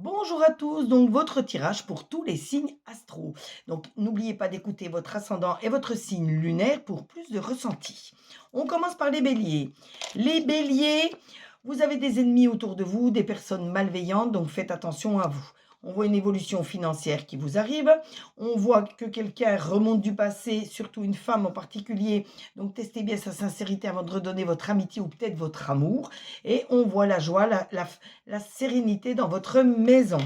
Bonjour à tous, donc votre tirage pour tous les signes astro. Donc n'oubliez pas d'écouter votre ascendant et votre signe lunaire pour plus de ressenti. On commence par les béliers. Les béliers, vous avez des ennemis autour de vous, des personnes malveillantes, donc faites attention à vous. On voit une évolution financière qui vous arrive. On voit que quelqu'un remonte du passé, surtout une femme en particulier. Donc testez bien sa sincérité avant de redonner votre amitié ou peut-être votre amour. Et on voit la joie, la sérénité dans votre maison.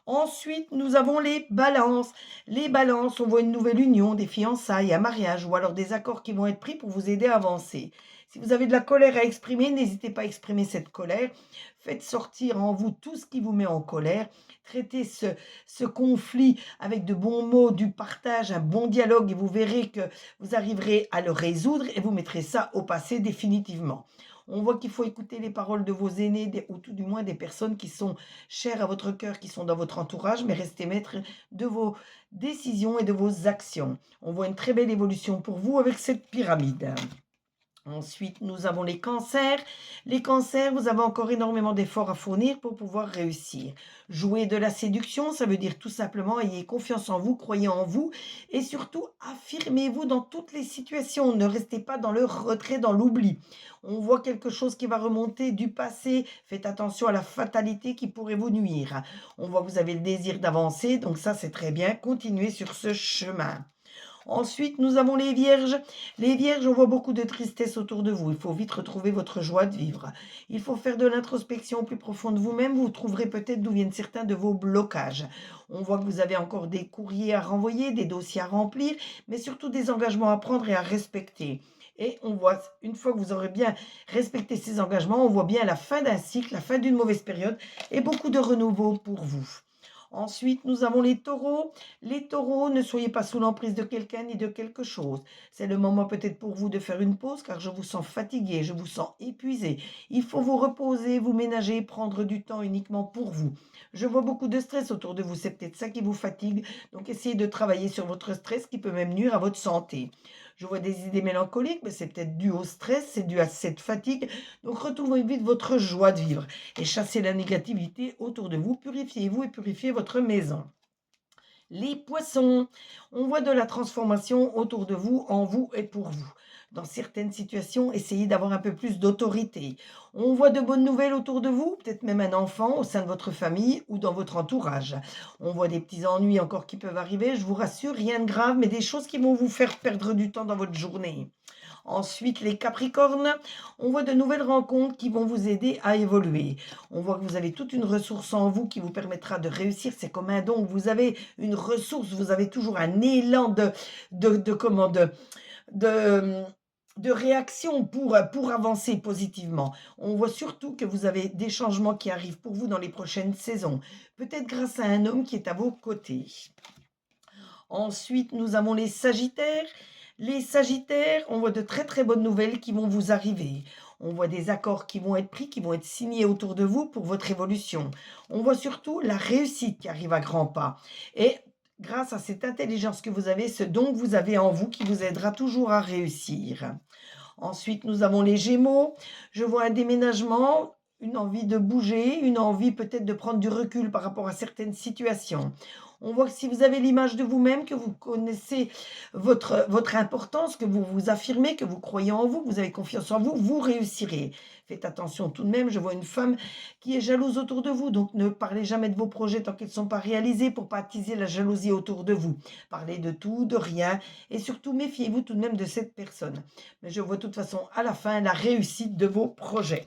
Ensuite, nous avons les balances. Les balances, on voit une nouvelle union, des fiançailles, un mariage ou alors des accords qui vont être pris pour vous aider à avancer. Si vous avez de la colère à exprimer, n'hésitez pas à exprimer cette colère. Faites sortir en vous tout ce qui vous met en colère. Traitez ce conflit avec de bons mots, du partage, un bon dialogue et vous verrez que vous arriverez à le résoudre et vous mettrez ça au passé définitivement. On voit qu'il faut écouter les paroles de vos aînés ou tout du moins des personnes qui sont chères à votre cœur, qui sont dans votre entourage, mais restez maître de vos décisions et de vos actions. On voit une très belle évolution pour vous avec cette pyramide. Ensuite, nous avons les cancers. Les cancers, vous avez encore énormément d'efforts à fournir pour pouvoir réussir. Jouer de la séduction, ça veut dire tout simplement ayez confiance en vous, croyez en vous et surtout affirmez-vous dans toutes les situations. Ne restez pas dans le retrait, dans l'oubli. On voit quelque chose qui va remonter du passé. Faites attention à la fatalité qui pourrait vous nuire. On voit que vous avez le désir d'avancer, donc ça c'est très bien. Continuez sur ce chemin. Ensuite, nous avons les vierges. Les vierges, on voit beaucoup de tristesse autour de vous. Il faut vite retrouver votre joie de vivre. Il faut faire de l'introspection plus profonde de vous-même. Vous trouverez peut-être d'où viennent certains de vos blocages. On voit que vous avez encore des courriers à renvoyer, des dossiers à remplir, mais surtout des engagements à prendre et à respecter. Et on voit, une fois que vous aurez bien respecté ces engagements, on voit bien la fin d'un cycle, la fin d'une mauvaise période et beaucoup de renouveau pour vous. Ensuite, nous avons les taureaux. Les taureaux, ne soyez pas sous l'emprise de quelqu'un ni de quelque chose. C'est le moment peut-être pour vous de faire une pause car je vous sens fatigué, je vous sens épuisé. Il faut vous reposer, vous ménager, prendre du temps uniquement pour vous. Je vois beaucoup de stress autour de vous, c'est peut-être ça qui vous fatigue. Donc essayez de travailler sur votre stress qui peut même nuire à votre santé. Je vois des idées mélancoliques, mais c'est peut-être dû au stress, c'est dû à cette fatigue. Donc retrouvez vite votre joie de vivre et chassez la négativité autour de vous. Purifiez-vous et purifiez votre maison. Les poissons, on voit de la transformation autour de vous, en vous et pour vous. Dans certaines situations, essayez d'avoir un peu plus d'autorité. On voit de bonnes nouvelles autour de vous, peut-être même un enfant au sein de votre famille ou dans votre entourage. On voit des petits ennuis encore qui peuvent arriver, je vous rassure, rien de grave, mais des choses qui vont vous faire perdre du temps dans votre journée. Ensuite, les Capricornes, on voit de nouvelles rencontres qui vont vous aider à évoluer. On voit que vous avez toute une ressource en vous qui vous permettra de réussir. C'est comme un don. Vous avez une ressource, vous avez toujours un élan de, de réaction pour avancer positivement. On voit surtout que vous avez des changements qui arrivent pour vous dans les prochaines saisons. Peut-être grâce à un homme qui est à vos côtés. Ensuite, nous avons les Sagittaires. Les Sagittaires, on voit de très très bonnes nouvelles qui vont vous arriver. On voit des accords qui vont être pris, qui vont être signés autour de vous pour votre évolution. On voit surtout la réussite qui arrive à grands pas. Et grâce à cette intelligence que vous avez, ce don que vous avez en vous qui vous aidera toujours à réussir. Ensuite, nous avons les Gémeaux. Je vois un déménagement, une envie de bouger, une envie peut-être de prendre du recul par rapport à certaines situations. On voit que si vous avez l'image de vous-même, que vous connaissez votre importance, que vous vous affirmez, que vous croyez en vous, que vous avez confiance en vous, vous réussirez. Faites attention tout de même, je vois une femme qui est jalouse autour de vous, donc ne parlez jamais de vos projets tant qu'ils ne sont pas réalisés pour pas attiser la jalousie autour de vous. Parlez de tout, de rien, et surtout méfiez-vous tout de même de cette personne. Mais je vois de toute façon à la fin la réussite de vos projets.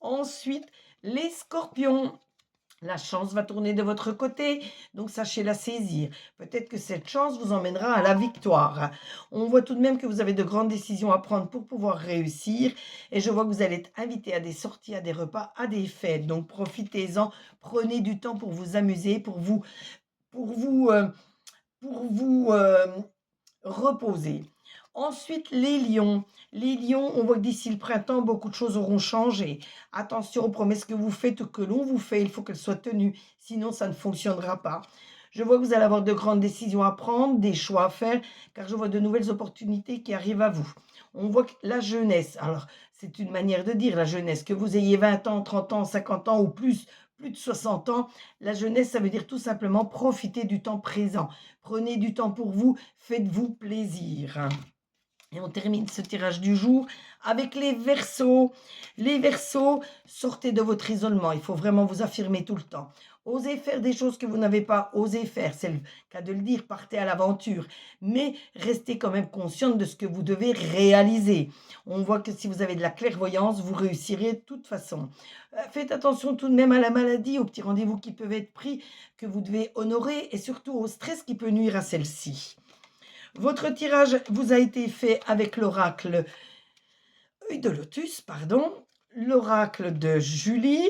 Ensuite, les scorpions. La chance va tourner de votre côté, donc sachez la saisir. Peut-être que cette chance vous emmènera à la victoire. On voit tout de même que vous avez de grandes décisions à prendre pour pouvoir réussir. Et je vois que vous allez être invité à des sorties, à des repas, à des fêtes. Donc profitez-en, prenez du temps pour vous amuser, pour vous, euh, pour vous reposer. Ensuite, les lions. Les lions, on voit que d'ici le printemps, beaucoup de choses auront changé. Attention aux promesses que vous faites ou que l'on vous fait, il faut qu'elles soient tenues, sinon ça ne fonctionnera pas. Je vois que vous allez avoir de grandes décisions à prendre, des choix à faire, car je vois de nouvelles opportunités qui arrivent à vous. On voit que la jeunesse, alors c'est une manière de dire la jeunesse, que vous ayez 20 ans, 30 ans, 50 ans ou plus, plus de 60 ans. La jeunesse, ça veut dire tout simplement profiter du temps présent. Prenez du temps pour vous, faites-vous plaisir. Et on termine ce tirage du jour avec les Verseaux. Les Verseaux, sortez de votre isolement. Il faut vraiment vous affirmer tout le temps. Osez faire des choses que vous n'avez pas osé faire. C'est le cas de le dire. Partez à l'aventure. Mais restez quand même consciente de ce que vous devez réaliser. On voit que si vous avez de la clairvoyance, vous réussirez de toute façon. Faites attention tout de même à la maladie, aux petits rendez-vous qui peuvent être pris, que vous devez honorer et surtout au stress qui peut nuire à celle-ci. Votre tirage vous a été fait avec l'oracle Œil de Lotus, pardon, l'oracle de Julie,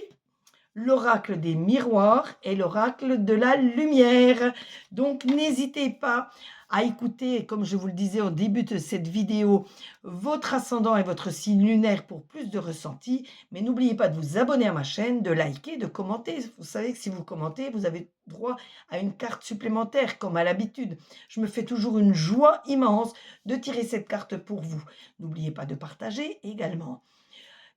l'oracle des miroirs et l'oracle de la lumière. Donc n'hésitez pas à écouter, comme je vous le disais au début de cette vidéo, votre ascendant et votre signe lunaire pour plus de ressenti. Mais n'oubliez pas de vous abonner à ma chaîne, de liker, de commenter. Vous savez que si vous commentez, vous avez droit à une carte supplémentaire, comme à l'habitude. Je me fais toujours une joie immense de tirer cette carte pour vous. N'oubliez pas de partager également.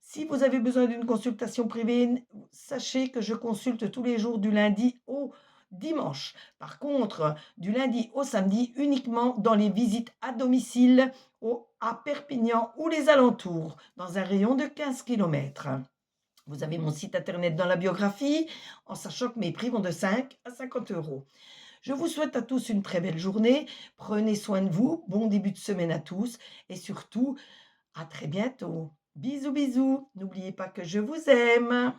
Si vous avez besoin d'une consultation privée, sachez que je consulte tous les jours du lundi au dimanche. Par contre, du lundi au samedi, uniquement dans les visites à domicile à Perpignan ou les alentours, dans un rayon de 15 km. Vous avez mon site internet dans la biographie, en sachant que mes prix vont de 5 à 50 euros. Je vous souhaite à tous une très belle journée. Prenez soin de vous. Bon début de semaine à tous. Et surtout, à très bientôt. Bisous, bisous. N'oubliez pas que je vous aime.